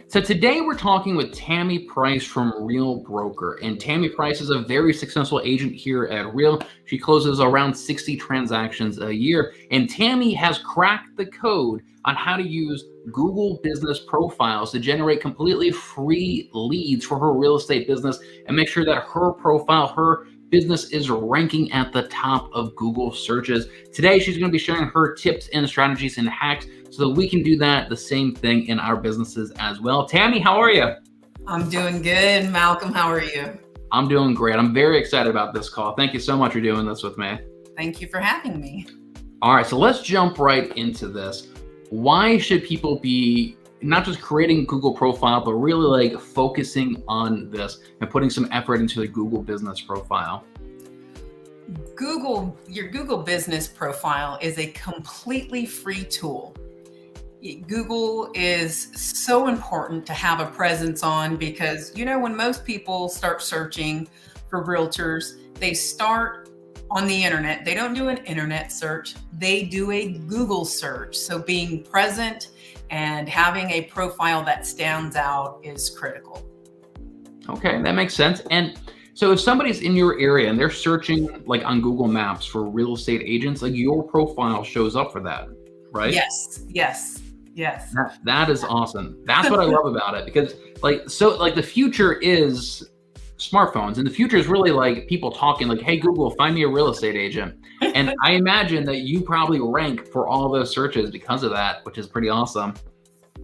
So today we're talking with Tami Price from Real Broker. And Tami Price is a very successful agent here at Real. She closes around 60 transactions a year. And Tami has cracked the code on how to use Google Business Profiles to generate completely free leads for her real estate business and make sure that her profile, her business is ranking at the top of Google searches. Today, she's going to be sharing her tips and strategies and hacks so that we can do the same thing in our businesses as well. Tami, how are you? I'm doing good. Malcolm, how are you? I'm doing great. I'm very excited about this call. Thank you so much for doing this with me. Thank you for having me. All right, so let's jump right into this. Why should people be not just creating Google profile, but really focusing on this and putting some effort into the Google business profile? Your Google business profile is a completely free tool. Google is so important to have a presence on because, when most people start searching for realtors, they start on the internet. They don't do an internet search. They do a Google search. So being present and having a profile that stands out is critical. Okay, that makes sense. And so if somebody's in your area and they're searching on Google Maps for real estate agents, your profile shows up for that, right? Yes. That is awesome. That's what I love about it because the future is smartphones, and the future is really people talking hey, Google, find me a real estate agent. And I imagine that you probably rank for all those searches because of that, which is pretty awesome.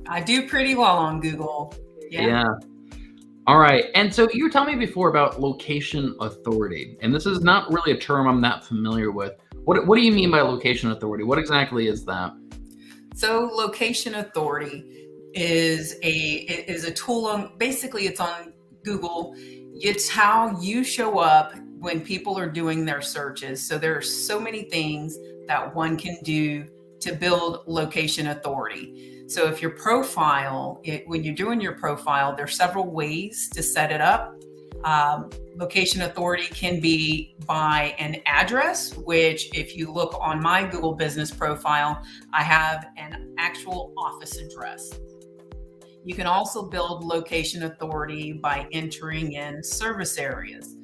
I do pretty well on Google. Yeah. All right. And so you were telling me before about location authority, and this is not really a term I'm that familiar with. What do you mean by location authority? What exactly is that? So location authority is a tool basically it's on Google. It's how you show up when people are doing their searches. So there are so many things that one can do to build location authority. So if your profile, when you're doing your profile, there's several ways to set it up. Location authority can be by an address, which if you look on my Google business profile, I have an actual office address. You can also build location authority by entering in service areas.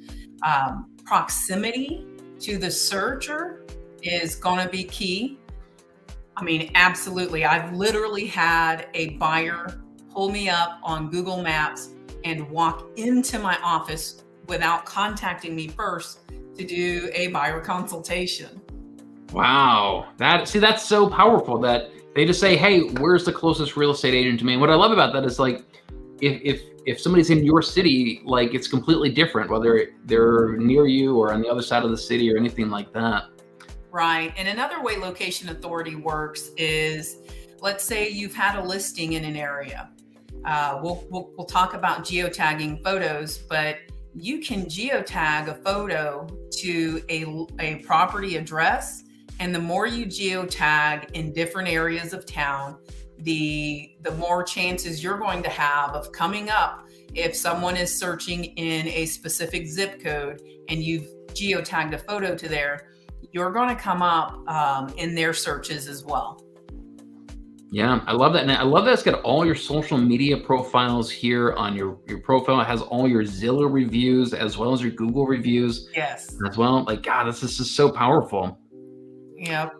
Proximity to the searcher is going to be key. I mean, absolutely. I've literally had a buyer pull me up on Google Maps and walk into my office without contacting me first to do a buyer consultation. Wow. That's so powerful that they just say, hey, where's the closest real estate agent to me? And what I love about that is if somebody's in your city, it's completely different, whether they're near you or on the other side of the city or anything like that. Right. And another way location authority works is, let's say you've had a listing in an area. We'll talk about geotagging photos, but you can geotag a photo to a property address. And the more you geotag in different areas of town, the more chances you're going to have of coming up if someone is searching in a specific zip code and you've geotagged a photo to there, you're going to come up in their searches as well. Yeah, I love that. And I love that it's got all your social media profiles here on your profile. It has all your Zillow reviews as well as your Google reviews. Yes. As well. God, this is just so powerful. Yeah.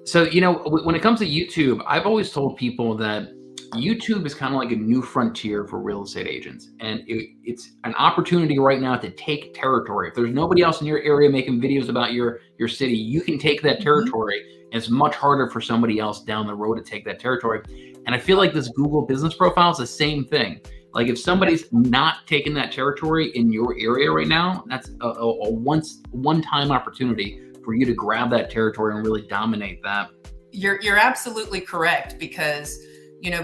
So, when it comes to YouTube, I've always told people that YouTube is kind of like a new frontier for real estate agents. And it's an opportunity right now to take territory. If there's nobody else in your area making videos about your city, you can take that territory. Mm-hmm. And it's much harder for somebody else down the road to take that territory. And I feel like this Google business profile is the same thing. If somebody's not taking that territory in your area right now, that's a one-time opportunity for you to grab that territory and really dominate that. You're absolutely correct because,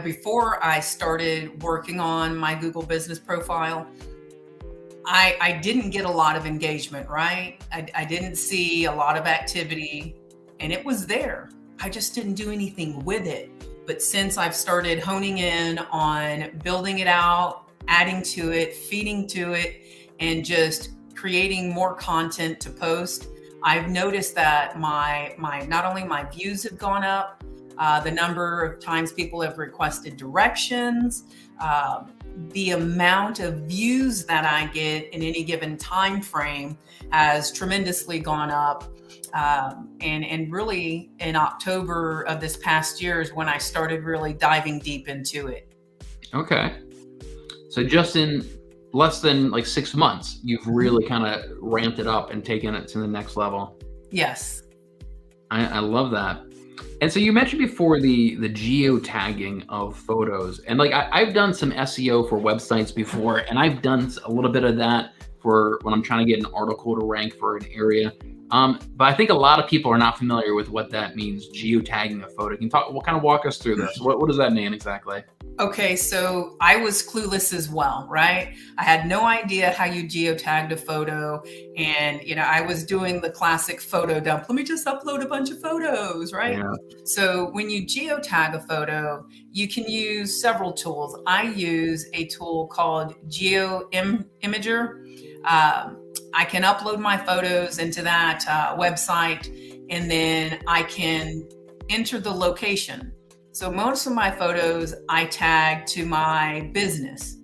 before I started working on my Google business profile, I didn't get a lot of engagement, right? I didn't see a lot of activity, and it was there. I just didn't do anything with it. But since I've started honing in on building it out, adding to it, feeding to it, and just creating more content to post, I've noticed that my not only my views have gone up, the number of times people have requested directions, the amount of views that I get in any given time frame has tremendously gone up. And really in October of this past year is when I started really diving deep into it. Okay. So just in less than like 6 months, you've really kind of ramped it up and taken it to the next level. Yes. I love that. And so you mentioned before the geotagging of photos, and like I've done some SEO for websites before, and I've done a little bit of that for when I'm trying to get an article to rank for an area. But I think a lot of people are not familiar with what that means, geotagging a photo. Can you kind of walk us through this? What does that mean exactly? Okay, so I was clueless as well, right? I had no idea how you geotagged a photo. And, I was doing the classic photo dump. Let me just upload a bunch of photos, right? Yeah. So when you geotag a photo, you can use several tools. I use a tool called Imager. I can upload my photos into that website, and then I can enter the location. So most of my photos I tag to my business.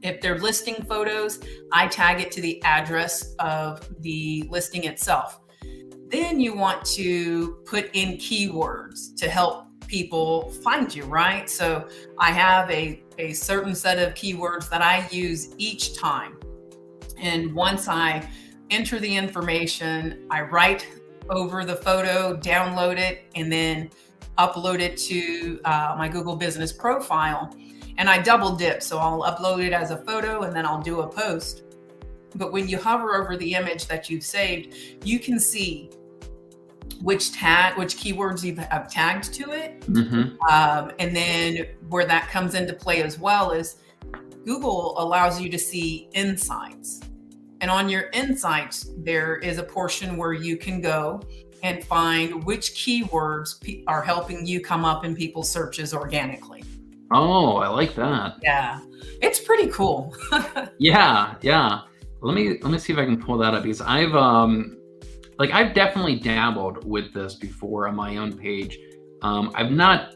If they're listing photos, I tag it to the address of the listing itself. Then you want to put in keywords to help people find you, right? So I have a certain set of keywords that I use each time. And once I enter the information, I write over the photo, download it, and then upload it to my Google Business profile. And I double dip. So I'll upload it as a photo and then I'll do a post. But when you hover over the image that you've saved, you can see which keywords you have tagged to it. Mm-hmm. And then where that comes into play as well is Google allows you to see insights. And on your insights, there is a portion where you can go and find which keywords are helping you come up in people's searches organically. Oh, I like that. Yeah, it's pretty cool. Yeah. Let me see if I can pull that up, because I've definitely dabbled with this before on my own page. I've not.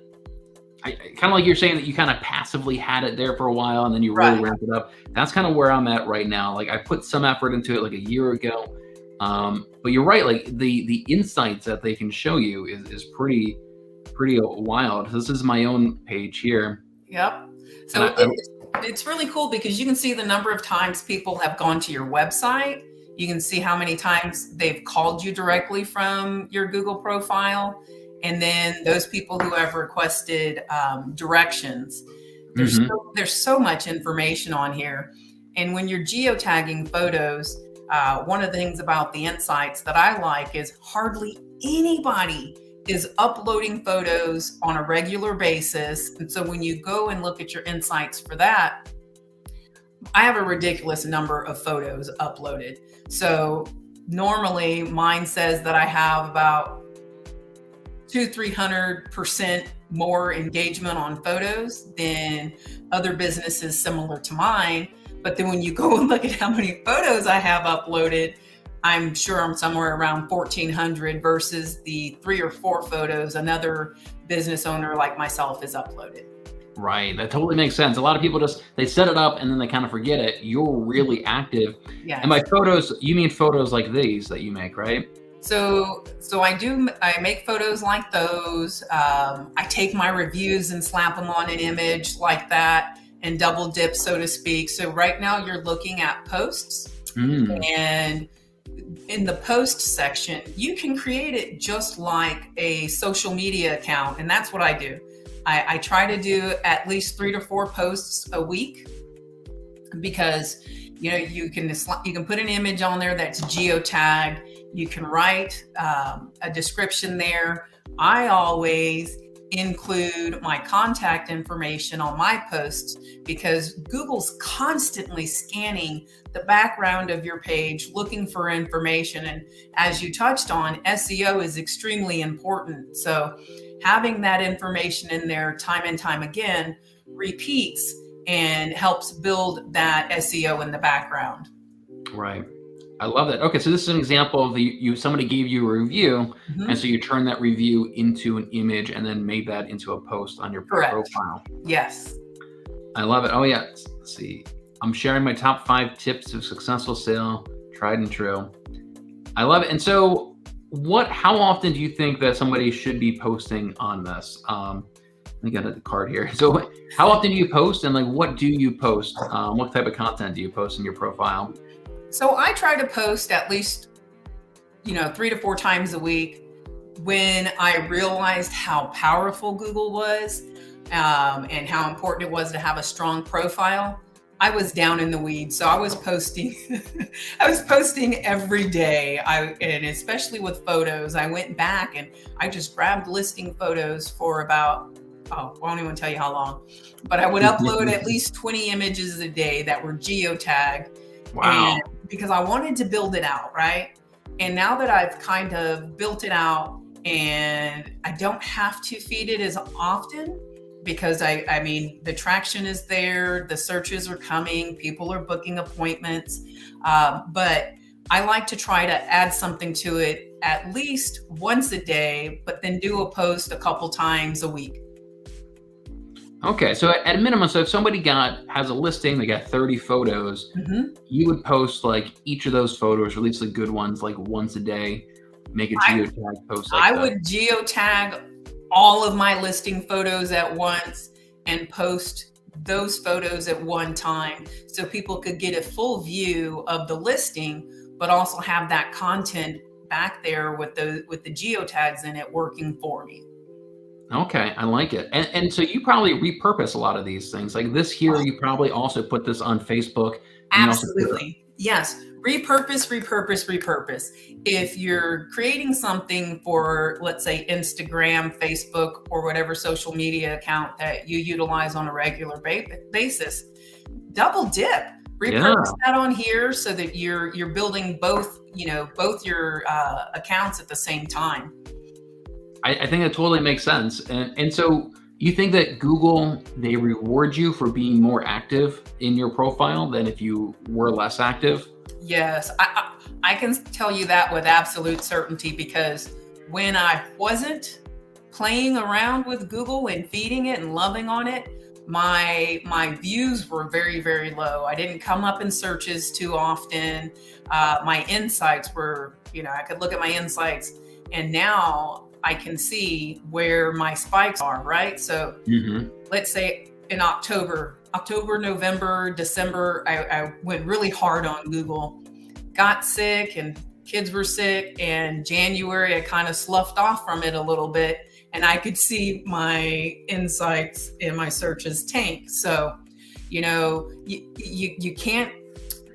I kind of like you're saying that you kind of passively had it there for a while and then you really ramped it up. That's kind of where I'm at right now. Like I put some effort into it like a year ago. But you're right. Like the insights that they can show you is pretty wild. This is my own page here. Yep. So it's really cool because you can see the number of times people have gone to your website. You can see how many times they've called you directly from your Google profile. And then those people who have requested directions. There's so much information on here. And when you're geotagging photos, one of the things about the insights that I like is hardly anybody is uploading photos on a regular basis. And so when you go and look at your insights for that, I have a ridiculous number of photos uploaded. So normally mine says that I have about 200-300% more engagement on photos than other businesses similar to mine. But then when you go and look at how many photos I have uploaded, I'm sure I'm somewhere around 1,400 versus the 3 or 4 photos another business owner like myself has uploaded. Right. That totally makes sense. A lot of people they set it up and then they kind of forget it. You're really active. Yeah. And by photos, you mean photos like these that you make, right? So I make photos like those. I take my reviews and slap them on an image like that and double dip, so to speak. So right now you're looking at posts, and in the post section, you can create it just like a social media account. And that's what I do. I try to do at least 3 to 4 posts a week because, you can put an image on there that's geotagged. You can write a description there. I always include my contact information on my posts because Google's constantly scanning the background of your page, looking for information. And as you touched on, SEO is extremely important. So having that information in there time and time again repeats and helps build that SEO in the background. Right. I love that. Okay, so this is an example of somebody gave you a review, and so you turn that review into an image and then made that into a post on your Correct. profile. Yes. I love it. Oh yeah. Let's see. I'm sharing my top 5 tips of successful sale, tried and true. I love it. And so how often do you think that somebody should be posting on this? I got a card here. So how often do you post, and like what do you post? What type of content do you post in your profile? So I try to post at least, 3 to 4 times a week. When I realized how powerful Google was, and how important it was to have a strong profile, I was down in the weeds. So I was posting, every day. And especially with photos, I went back and I just grabbed listing photos for about, I won't even tell you how long, but I would upload at least 20 images a day that were geotagged. Wow. And because I wanted to build it out, right? And now that I've kind of built it out and I don't have to feed it as often, because I mean, the traction is there, the searches are coming, people are booking appointments. But I like to try to add something to it at least once a day, but then do a post a couple times a week. Okay, so at a minimum, so if somebody has a listing, they got 30 photos, you would post like each of those photos, or at least the good ones, like once a day, make a geotag post like that. I would geotag all of my listing photos at once and post those photos at one time so people could get a full view of the listing, but also have that content back there with the geotags in it working for me. Okay, I like it. And so you probably repurpose a lot of these things. Like this here, you probably also put this on Facebook. Absolutely. Yes. Repurpose. If you're creating something for, let's say, Instagram, Facebook, or whatever social media account that you utilize on a regular basis, double dip. Repurpose that on here so that you're building both your accounts at the same time. I think that totally makes sense. And so you think that Google, they reward you for being more active in your profile than if you were less active? Yes, I can tell you that with absolute certainty, because when I wasn't playing around with Google and feeding it and loving on it, my views were very, very low. I didn't come up in searches too often. My insights were, I could look at my insights, and now I can see where my spikes are, right? So let's say in October, November, December, I went really hard on Google, got sick and kids were sick, and January, I kind of sloughed off from it a little bit, and I could see my insights in my searches tank. So, you can't,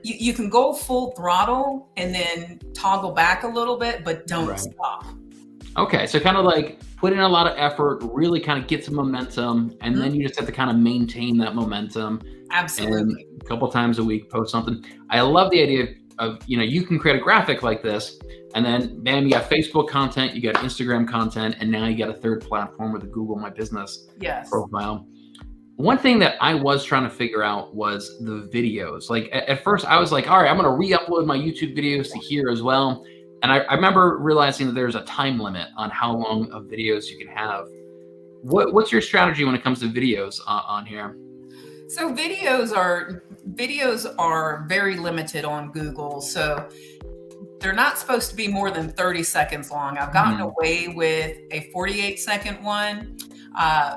you can go full throttle and then toggle back a little bit, but don't stop. Okay, so kind of like put in a lot of effort, really kind of get some momentum, and then you just have to kind of maintain that momentum. Absolutely. And a couple times a week, post something. I love the idea of, you can create a graphic like this, and then bam, you got Facebook content, you got Instagram content, and now you got a third platform with a Google My Business profile. One thing that I was trying to figure out was the videos. Like at first I was like, all right, I'm going to re-upload my YouTube videos to here as well. And I remember realizing that there's a time limit on how long of videos you can have. What's your strategy when it comes to videos on here? So videos are very limited on Google. So they're not supposed to be more than 30 seconds long. I've gotten away with a 48-second one.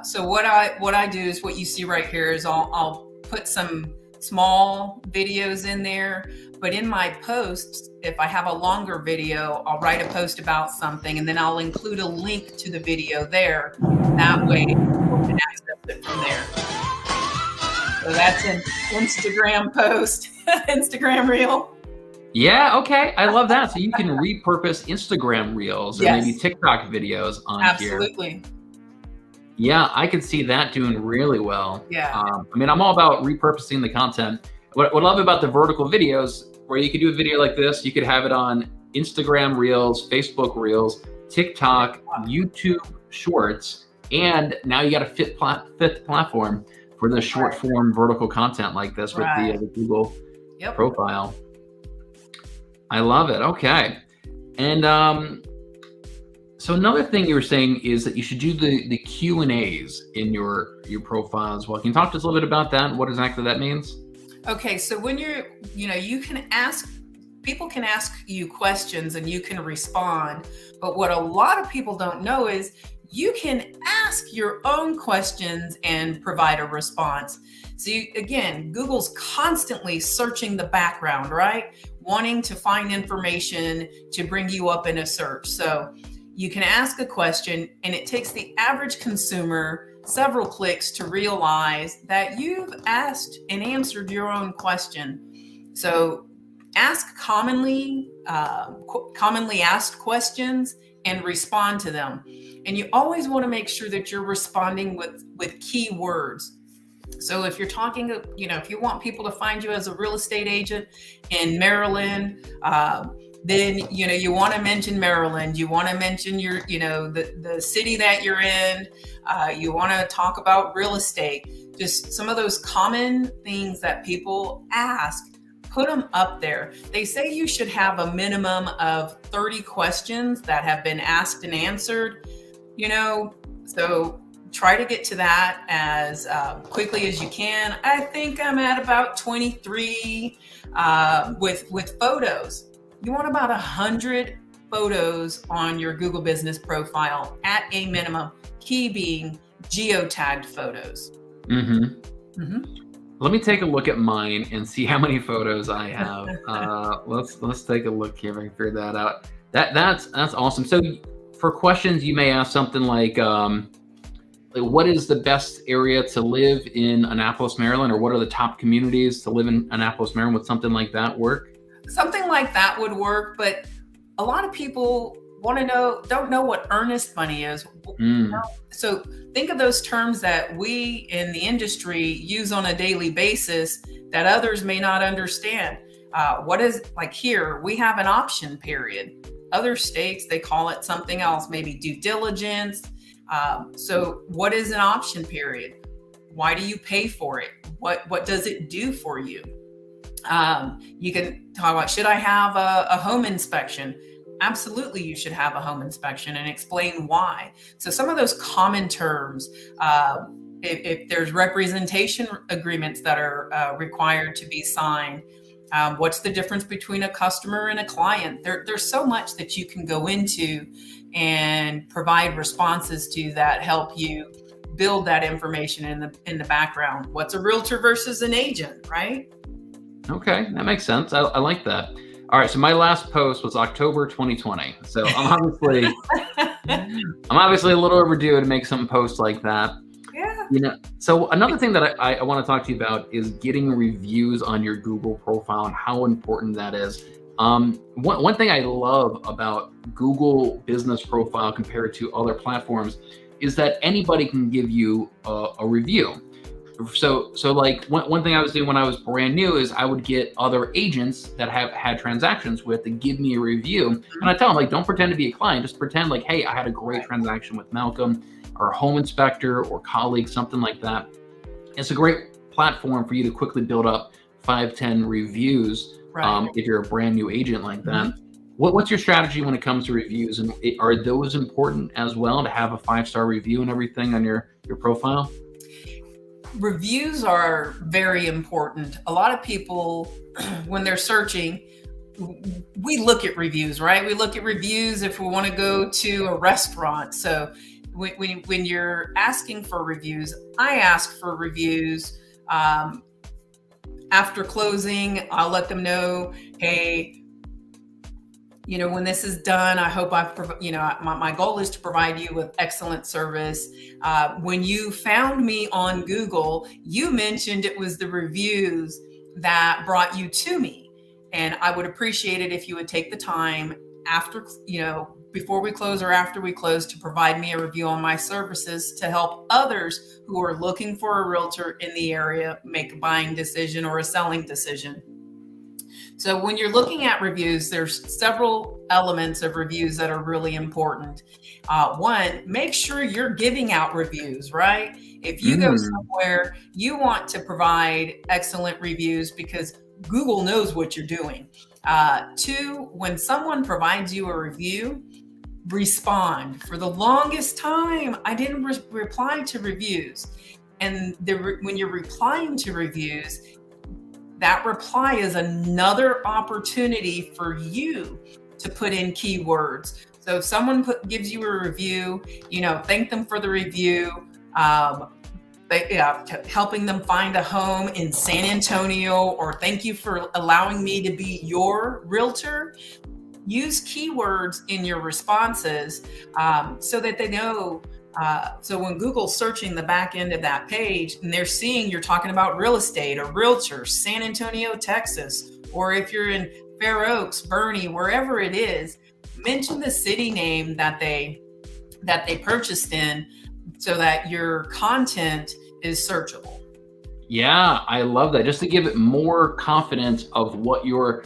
So what I do is what you see right here is I'll put some small videos in there. But in my posts, if I have a longer video, I'll write a post about something, and then I'll include a link to the video there. That way, people can access it from there. So that's an Instagram post, Instagram reel. Yeah, okay. I love that. So you can repurpose Instagram reels or maybe TikTok videos on here. Absolutely. Yeah, I could see that doing really well. Yeah. I mean, I'm all about repurposing the content. What I love about the vertical videos, where you could do a video like this, you could have it on Instagram Reels, Facebook Reels, TikTok, YouTube Shorts, and now you got a fifth platform for the short form vertical content like this with the Google profile. I love it. Okay. And so another thing you were saying is that you should do the Q&As in your profile as well. Can you talk to us a little bit about that and what exactly that means? Okay, so when you can ask, people can ask you questions and you can respond. But what a lot of people don't know is you can ask your own questions and provide a response. So again, Google's constantly searching the background, right? Wanting to find information to bring you up in a search. So you can ask a question and it takes the average consumer several clicks to realize that you've asked and answered your own question. So ask commonly asked questions and respond to them. And you always want to make sure that you're responding with key words. So if you're talking, if you want people to find you as a real estate agent in Maryland, then you want to mention Maryland. You want to mention your, the city that you're in. You want to talk about real estate. Just some of those common things that people ask. Put them up there. They say you should have a minimum of 30 questions that have been asked and answered. So try to get to that as quickly as you can. I think I'm at about 23 with photos. You want about 100 photos on your Google business profile at a minimum, key being geotagged photos. Mm-hmm. Mm-hmm. Let me take a look at mine and see how many photos I have. Let's take a look here if I can figure that out. That's awesome. So for questions, you may ask something like what is the best area to live in Annapolis, Maryland, or what are the top communities to live in Annapolis, Maryland? Would something like that work? Something like that would work, but a lot of people don't know what earnest money is. So think of those terms that we in the industry use on a daily basis that others may not understand. What is, like here, we have an option period. Other states, they call it something else, maybe due diligence. So what is an option period? Why do you pay for it? What does it do for you? You can talk about, should I have a home inspection? Absolutely, you should have a home inspection and explain why. So some of those common terms, if there's representation agreements that are required to be signed, what's the difference between a customer and a client? There's so much that you can go into and provide responses to that help you build that information in the background. What's a realtor versus an agent, right? Okay, that makes sense. I like that. All right, so my last post was October 2020. So I'm obviously a little overdue to make some posts like that. Yeah. So another thing that I want to talk to you about is getting reviews on your Google profile and how important that is. One thing I love about Google Business Profile compared to other platforms is that anybody can give you a review. So like one thing I was doing when I was brand new is I would get other agents that have had transactions with to give me a review. And I tell them, like, don't pretend to be a client, just pretend like, hey, I had a great transaction with Malcolm or home inspector or colleague, something like that. It's a great platform for you to quickly build up 5-10 reviews. Right. If you're a brand new agent like that. Mm-hmm. What's your strategy when it comes to reviews? And are those important as well, to have a 5-star review and everything on your profile? Reviews are very important. A lot of people, when they're searching, we look at reviews, right? We look at reviews if we want to go to a restaurant. So when you're asking for reviews, I ask for reviews. After closing, I'll let them know, hey, when this is done, I hope my goal is to provide you with excellent service. When you found me on Google, you mentioned it was the reviews that brought you to me. And I would appreciate it if you would take the time after, before we close or after we close, to provide me a review on my services to help others who are looking for a realtor in the area make a buying decision or a selling decision. So when you're looking at reviews, there's several elements of reviews that are really important. One, make sure you're giving out reviews, right? If you go somewhere, you want to provide excellent reviews, because Google knows what you're doing. Two, when someone provides you a review, respond. For the longest time, I didn't reply to reviews. And when you're replying to reviews, that reply is another opportunity for you to put in keywords. So if someone gives you a review, thank them for the review. Helping them find a home in San Antonio, or thank you for allowing me to be your realtor. Use keywords in your responses so that they know. So when Google's searching the back end of that page and they're seeing you're talking about real estate, a realtor, San Antonio, Texas, or if you're in Fair Oaks, Bernie, wherever it is, mention the city name that they purchased in, so that your content is searchable. Yeah, I love that. Just to give it more confidence of what your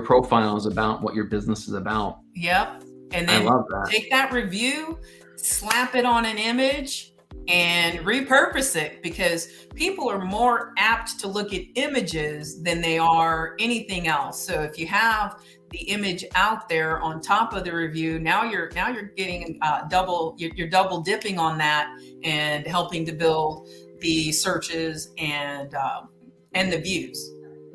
profile is about, what your business is about. Yep. And then I love that. Take that review, slap it on an image, and repurpose it, because people are more apt to look at images than they are anything else. So if you have the image out there on top of the review, now you're getting you're double dipping on that and helping to build the searches and the views.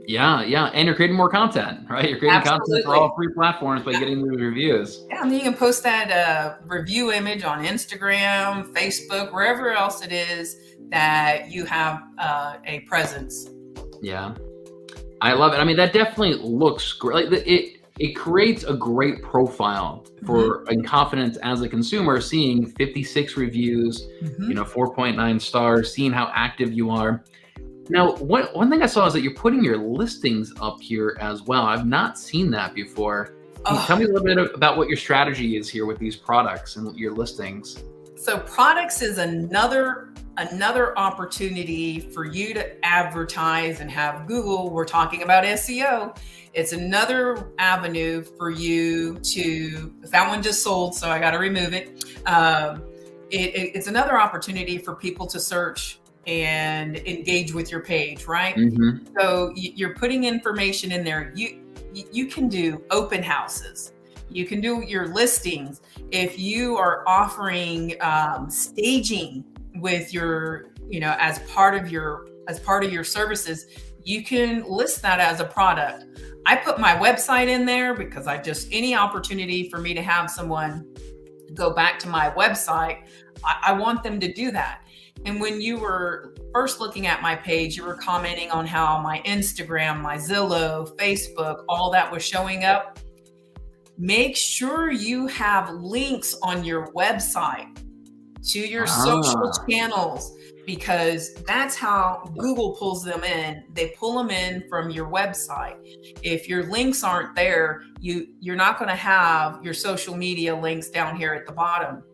Yeah, and you're creating more content, right? You're creating content for all 3 platforms by getting the reviews. Yeah, and then you can post that review image on Instagram, Facebook, wherever else it is that you have a presence. Yeah, I love it. I mean, that definitely looks great. Like it creates a great profile for and confidence as a consumer, seeing 56 reviews, 4.9 stars, seeing how active you are. Now, one thing I saw is that you're putting your listings up here as well. I've not seen that before. Can you tell me a little bit about what your strategy is here with these products and your listings? So products is another opportunity for you to advertise and have Google. We're talking about SEO. It's another avenue for you to, that one just sold, so I got to remove it. It's another opportunity for people to search and engage with your page, right? So you're putting information in there. You can do open houses. You can do your listings. If you are offering staging with your, as part of your services, you can list that as a product. I put my website in there because any opportunity for me to have someone go back to my website, I want them to do that. And when you were first looking at my page, you were commenting on how my Instagram, my Zillow, Facebook, all that was showing up. Make sure you have links on your website to your social channels, because that's how Google pulls them in. They pull them in from your website. If your links aren't there, you're not going to have your social media links down here at the bottom.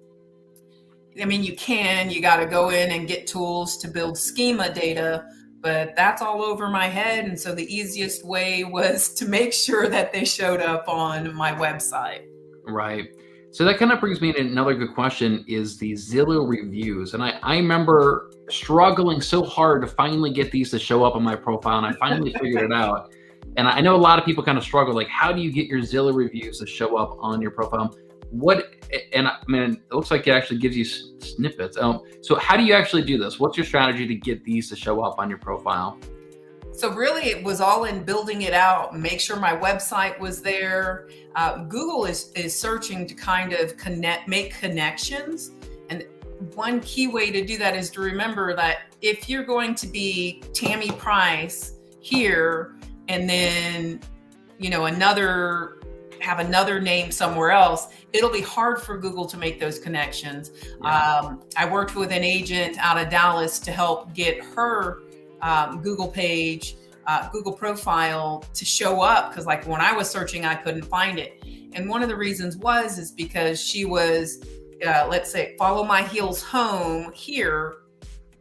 I mean, you got to go in and get tools to build schema data, but that's all over my head. And so the easiest way was to make sure that they showed up on my website. Right. So that kind of brings me to another good question, is the Zillow reviews. And I remember struggling so hard to finally get these to show up on my profile, and I finally figured it out. And I know a lot of people kind of struggle, like, how do you get your Zillow reviews to show up on your profile? And I mean, it looks like it actually gives you snippets. So how do you actually do this? What's your strategy to get these to show up on your profile? So really, it was all in building it out, make sure my website was there. Google is searching to kind of make connections. And one key way to do that is to remember that if you're going to be Tami Price here, and then, have another name somewhere else, it'll be hard for Google to make those connections. Yeah. I worked with an agent out of Dallas to help get her Google page, Google profile to show up, because like when I was searching, I couldn't find it. And one of the reasons is because she was, let's say, Follow My Heels Home here,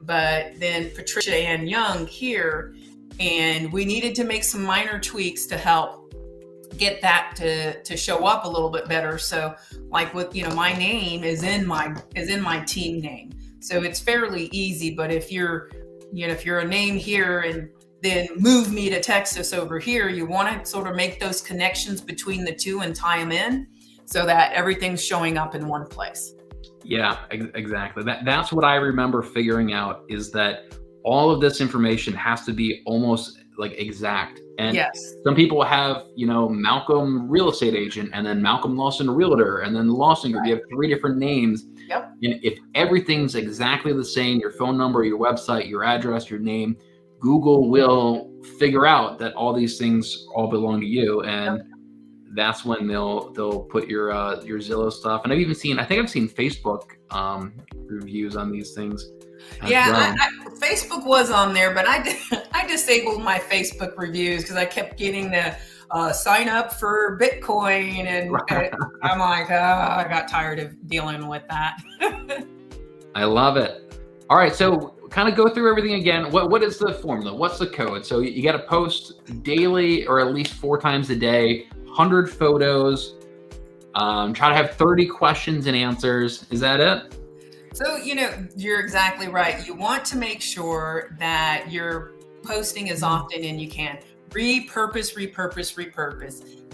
but then Patricia Ann Young here. And we needed to make some minor tweaks to help get that to show up a little bit better. So like with, my name is in my team name. So it's fairly easy, but if you're a name here and then move me to Texas over here. You want to sort of make those connections between the two and tie them in so that everything's showing up in one place. Yeah, exactly. That's what I remember figuring out, is that all of this information has to be almost like exact. And Yes. some people have, Malcolm real estate agent, and then Malcolm Lawson realtor, and then Lawson group. You have 3 different names. Yep. And if everything's exactly the same, your phone number, your website, your address, your name, Google will figure out that all these things all belong to you. And that's when they'll put your Zillow stuff. And I think I've seen Facebook reviews on these things. Yeah, well. Facebook was on there, but I disabled my Facebook reviews because I kept getting the sign up for Bitcoin, and I'm like, I got tired of dealing with that. I love it. All right, so kind of go through everything again. What is the formula? What's the code? So you got to post daily, or at least 4 times a day, 100 photos. Try to have 30 questions and answers. Is that it? So, you're exactly right. You want to make sure that you're posting as often as you can. Repurpose.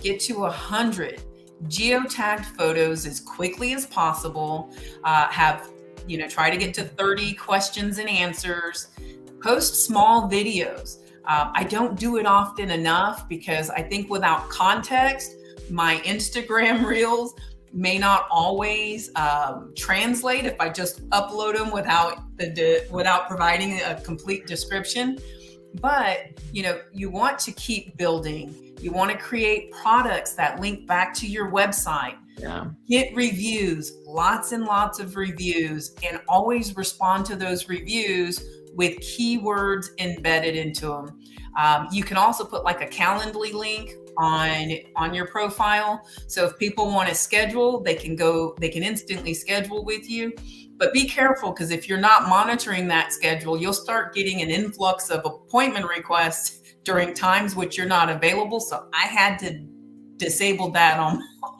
Get to 100 geotagged photos as quickly as possible. Try to get to 30 questions and answers. Post small videos. I don't do it often enough because I think without context, my Instagram reels may not always translate if I just upload them without providing a complete description. But you want to keep building. You want to create products that link back to your website. Yeah. Get reviews, lots and lots of reviews, and always respond to those reviews with keywords embedded into them. You can also put like a Calendly link on your profile. So if people want to schedule, they can instantly schedule with you. But be careful, because if you're not monitoring that schedule, you'll start getting an influx of appointment requests during times which you're not available. So I had to disable that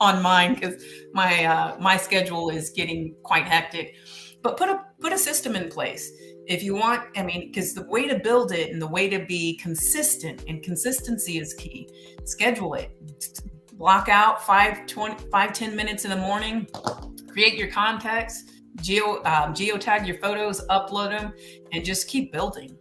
on mine because my schedule is getting quite hectic. But put a system in place. If you want, because the way to build it and the way to be consistent, and consistency is key. Schedule it. Block out 5-10 minutes in the morning. Create your contacts. Geotag your photos, upload them, and just keep building.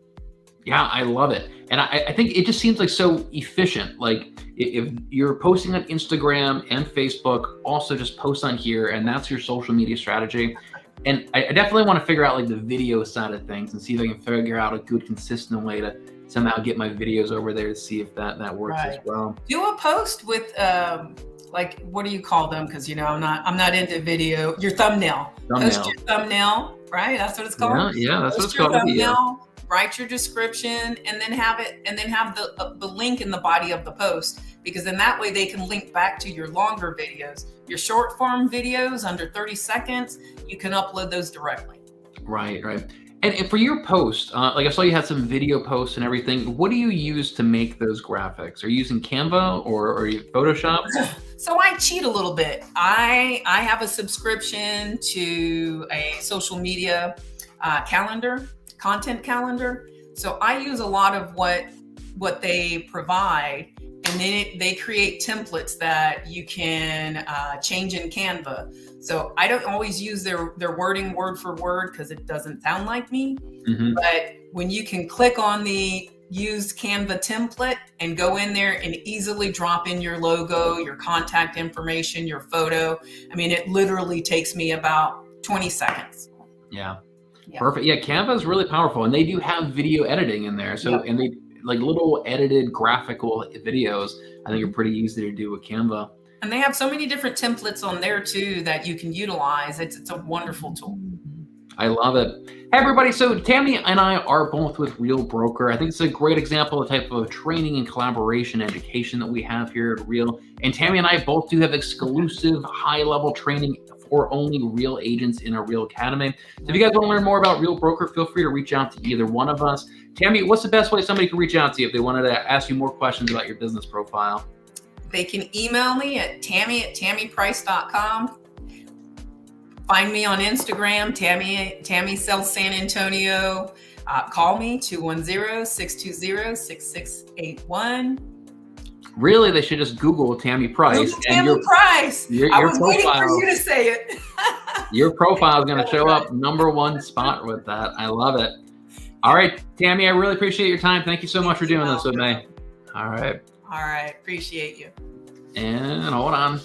Yeah, I love it. And I think it just seems like so efficient. Like if you're posting on Instagram and Facebook, also just post on here, and that's your social media strategy. And I definitely want to figure out like the video side of things and see if I can figure out a good, consistent way to somehow get my videos over there to see if that works as well. Do a post with like, what do you call them? Because I'm not into video. Your thumbnail. Post your thumbnail, right? That's what it's called. Yeah, that's post what it's called. Thumbnail, write your description, and then have the link in the body of the post, because then that way they can link back to your longer videos. Your short form videos under 30 seconds, you can upload those directly. Right. And for your post, like I saw you had some video posts and everything. What do you use to make those graphics? Are you using Canva or are you Photoshop? So I cheat a little bit. I have a subscription to a social media content calendar. So I use a lot of what they provide, and then they create templates that you can change in Canva. So I don't always use their wording word for word because it doesn't sound like me. Mm-hmm. But when you can click on the use Canva template and go in there and easily drop in your logo, your contact information, your photo, it literally takes me about 20 seconds. Yeah. Perfect. Yeah, Canva is really powerful, and they do have video editing in there. So, and they like little edited graphical videos. I think are pretty easy to do with Canva. And they have so many different templates on there too that you can utilize. It's a wonderful tool. I love it. Hey everybody, so Tami and I are both with Real Broker. I think it's a great example of the type of training and collaboration education that we have here at Real. And Tami and I both do have exclusive high-level training for only Real agents in our Real Academy. So if you guys want to learn more about Real Broker, feel free to reach out to either one of us. Tami, what's the best way somebody can reach out to you if they wanted to ask you more questions about your business profile? They can email me at Tami@TamiPrice.com. Find me on Instagram, Tami Sells San Antonio. Call me 210-620-6681. Really, they should just Google Tami Price. Tami Price. I was waiting for profile, you to say it. your profile is going to show up #1 spot with that. I love it. All right, Tami, I really appreciate your time. Thank you so much for doing this with me. All right. All right. Appreciate you. And hold on.